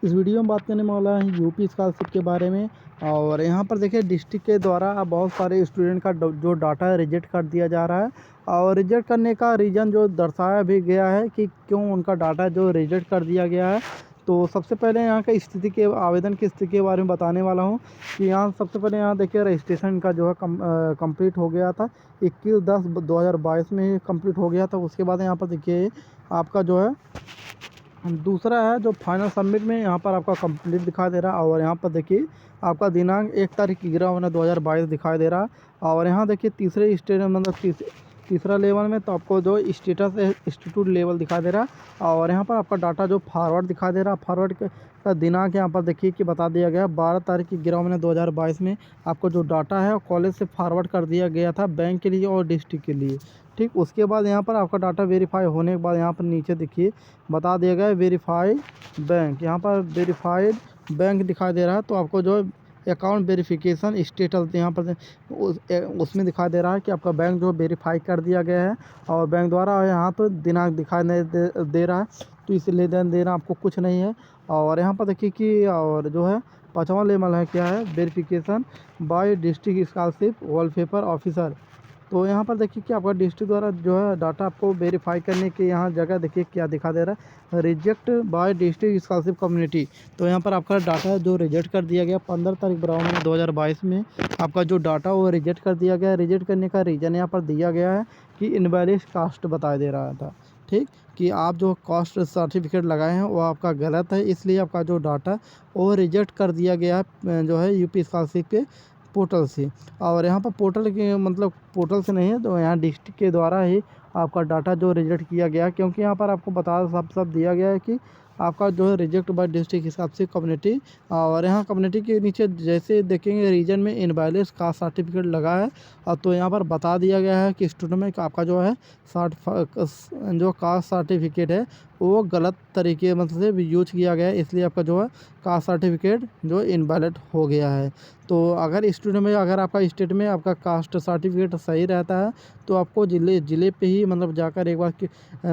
इस वीडियो में बात करने वाला है यूपी स्कॉलरशिप के बारे में। और यहाँ पर देखिए डिस्ट्रिक्ट के द्वारा बहुत सारे स्टूडेंट का जो डाटा है रिजेक्ट कर दिया जा रहा है। और रिजेक्ट करने का रीज़न जो दर्शाया भी गया है कि क्यों उनका डाटा जो रिजेक्ट कर दिया गया है। तो सबसे पहले यहाँ का स्थिति के आवेदन की स्थिति के बारे में बताने वाला हूँ कि यहाँ सबसे पहले यहाँ देखिए रजिस्ट्रेशन का जो है कंप्लीट हो गया था 21/10/2022 में ही कंप्लीट हो गया था। उसके बाद यहाँ पर देखिए आपका जो है दूसरा है जो फाइनल सबमिट में यहाँ पर आपका कंप्लीट दिखाई दे रहा है। और यहाँ पर देखिए आपका दिनांक 1/11/2022 दिखाई दे रहा है। और यहाँ देखिए तीसरे स्टेज मतलब तीसरा लेवल में तो आपको जो स्टेटस है इंस्टीट्यूट लेवल दिखाई दे रहा है। और यहाँ पर आपका डाटा जो फॉरवर्ड दिखाई दे रहा है, फॉरवर्ड का दिनांक यहाँ पर देखिए कि बता दिया गया 12/11/2022 में आपको जो डाटा है कॉलेज से फॉरवर्ड कर दिया गया था बैंक के लिए और डिस्ट्रिक्ट के लिए। ठीक, उसके बाद यहाँ पर आपका डाटा वेरीफाई होने के बाद यहाँ पर नीचे देखिए बता दिया गया है वेरीफाई बैंक। यहाँ पर वेरीफाइड बैंक दिखाई दे रहा है। तो आपको जो अकाउंट वेरिफिकेशन स्टेटस यहाँ पर उसमें दिखाई दे रहा है कि आपका बैंक जो वेरीफाई कर दिया गया है और बैंक द्वारा यहाँ तो दिनांक दिखाई नहीं दे रहा है, तो इसलिए लेन देना आपको कुछ नहीं है। और यहाँ पर देखिए कि और जो है पाँचवा लेवल है क्या है verification bye district scholarship wallpaper officer. तो यहाँ पर देखिए कि आपका डिस्ट्रिक्ट द्वारा जो है डाटा आपको वेरीफाई करने के यहाँ जगह देखिए क्या दिखा दे रहा है reject bye district scholarship community. तो यहाँ पर आपका डाटा जो रिजेक्ट कर दिया गया 15/12/2022 में आपका जो डाटा वो रिजेक्ट कर दिया गया। रिजेक्ट करने का रीज़न यहाँ पर दिया गया है कि इनवैलिड कास्ट बताया दे रहा था। ठीक, कि आप जो कास्ट सर्टिफिकेट लगाए हैं वो आपका गलत है, इसलिए आपका जो डाटा वो रिजेक्ट कर दिया गया है जो है यूपी स्कॉलरशिप के पोर्टल से। और यहाँ पर पोर्टल के मतलब पोर्टल से नहीं है, तो यहाँ डिस्ट्रिक्ट के द्वारा ही आपका डाटा जो रिजेक्ट किया गया, क्योंकि यहाँ पर आपको बता सब दिया गया है कि आपका जो है रिजेक्ट बाय डिस्ट्रिक्ट हिसाब से कम्युनिटी। और यहाँ कम्युनिटी के नीचे जैसे देखेंगे रीजन में इनवैलिड कास्ट सर्टिफिकेट लगा है। और तो यहाँ पर बता दिया गया है कि स्टूडेंट में आपका जो है जो कास्ट सर्टिफिकेट है वो गलत तरीके मतलब से यूज किया गया है, इसलिए आपका जो है कास्ट सर्टिफिकेट जो इनवैलिड हो गया है। तो अगर स्टूडेंट में अगर आपका स्टेट में आपका कास्ट सर्टिफिकेट सही रहता है तो आपको ज़िले पे ही मतलब जाकर एक बार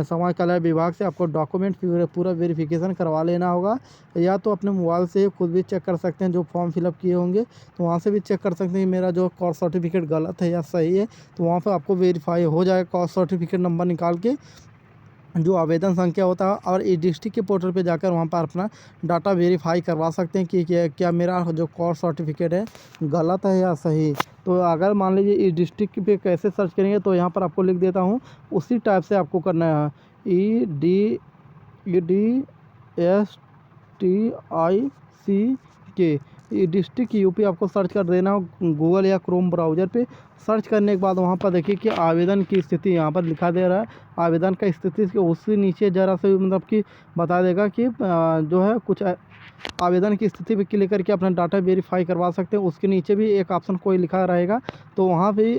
समाज कल्याण विभाग से आपको डॉक्यूमेंट पूरा वेरिफिकेशन करवा लेना होगा। या तो अपने मोबाइल से खुद भी चेक कर सकते हैं, जो फॉर्म फिलअप किए होंगे तो वहाँ से भी चेक कर सकते हैं कि मेरा जो कास्ट सर्टिफिकेट गलत है या सही है। तो वहाँ पर आपको वेरीफाई हो जाएगा कास्ट सर्टिफिकेट नंबर निकाल के जो आवेदन संख्या होता है। और इस डिस्ट्रिक्ट के पोर्टल पे जाकर वहाँ पर अपना डाटा वेरीफाई करवा सकते हैं कि क्या मेरा जो कास्ट सर्टिफिकेट है गलत है या सही। तो अगर मान लीजिए इस डिस्ट्रिक्ट पे कैसे सर्च करेंगे तो यहाँ पर आपको लिख देता हूँ, उसी टाइप से आपको करना है EDSTICK ये डिस्ट्रिक्ट यूपी आपको सर्च कर देना हो गूगल या क्रोम ब्राउज़र पे। सर्च करने के बाद वहाँ पर देखिए कि आवेदन की स्थिति यहाँ पर लिखा दे रहा है। आवेदन का स्थिति के उससे नीचे ज़रा से मतलब कि बता देगा कि जो है कुछ आवेदन की स्थिति पे क्लिक करके अपना डाटा वेरीफाई करवा सकते हैं। उसके नीचे भी एक ऑप्शन कोई लिखा रहेगा, तो वहाँ भी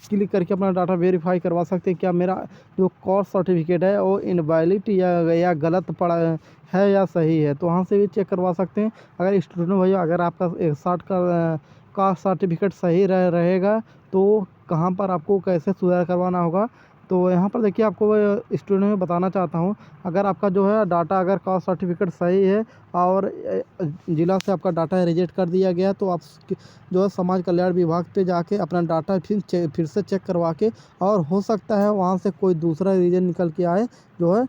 क्लिक करके अपना डाटा वेरीफाई करवा सकते हैं क्या मेरा जो कास्ट सर्टिफिकेट है वो इनवैलिड या गलत पड़ा है या सही है। तो वहाँ से भी चेक करवा सकते हैं। अगर स्टूडेंट भैया अगर आपका 61 का कास्ट सर्टिफिकेट सही रहेगा तो कहाँ पर आपको कैसे सुधार करवाना होगा। तो यहाँ पर देखिए आपको स्टूडेंट में बताना चाहता हूँ, अगर आपका जो है डाटा अगर कास्ट सर्टिफिकेट सही है और ज़िला से आपका डाटा रिजेक्ट कर दिया गया तो आप जो है समाज कल्याण विभाग पे जाके अपना डाटा फिर से चेक करवा के, और हो सकता है वहाँ से कोई दूसरा रीजन निकल के आए जो है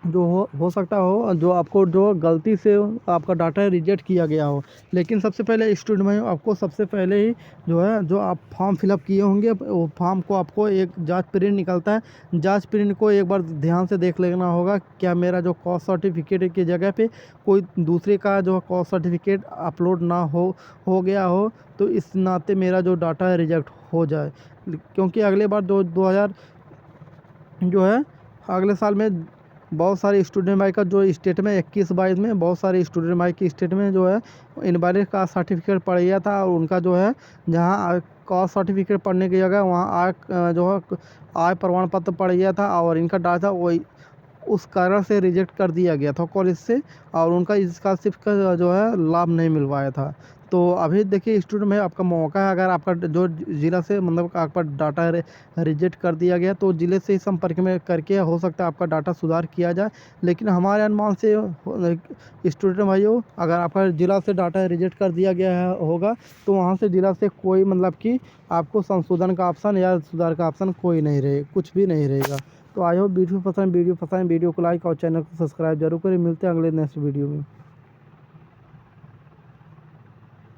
जो हो सकता हो जो आपको जो गलती से आपका डाटा रिजेक्ट किया गया हो। लेकिन सबसे पहले स्टूडेंट में आपको सबसे पहले ही जो है जो आप फॉर्म फिलअप किए होंगे वो फॉर्म को आपको एक जांच प्रिंट निकलता है, जांच प्रिंट को एक बार ध्यान से देख लेना होगा क्या मेरा जो कास्ट सर्टिफिकेट की जगह पे कोई दूसरे का जो कास्ट सर्टिफिकेट अपलोड ना हो गया हो, तो इस नाते मेरा जो डाटा है रिजेक्ट हो जाए। क्योंकि अगले बार 2000 जो है अगले साल में बहुत सारे स्टूडेंट भाई का जो स्टेट में 21/22 में बहुत सारे स्टूडेंट भाई की स्टेट में जो है इनवैलिड कास्ट सर्टिफिकेट पड़ गया था। और उनका जो है जहाँ कास्ट सर्टिफिकेट पढ़ने की जगह वहाँ आय जो है आय प्रमाण पत्र पड़ गया था और इनका डाटा वही उस कारण से रिजेक्ट कर दिया गया था कॉलेज से और उनका स्कॉलरशिप का जो है लाभ नहीं मिल पाया था। तो अभी देखिए स्टूडेंट में आपका मौका है, अगर आपका जो ज़िला से मतलब आपका डाटा रिजेक्ट कर दिया गया तो ज़िले से ही संपर्क में करके हो सकता है आपका डाटा सुधार किया जाए। लेकिन हमारे अनुमान से स्टूडेंट भाइयों, अगर आपका ज़िला से डाटा रिजेक्ट कर दिया गया है होगा तो वहाँ से ज़िला से कोई मतलब कि आपको संशोधन का ऑप्शन या सुधार का ऑप्शन कोई नहीं रहे, कुछ भी नहीं रहेगा। तो आई होप वीडियो पसंद, वीडियो को लाइक और चैनल को सब्सक्राइब जरूर करें। मिलते हैं अगले नेक्स्ट वीडियो में।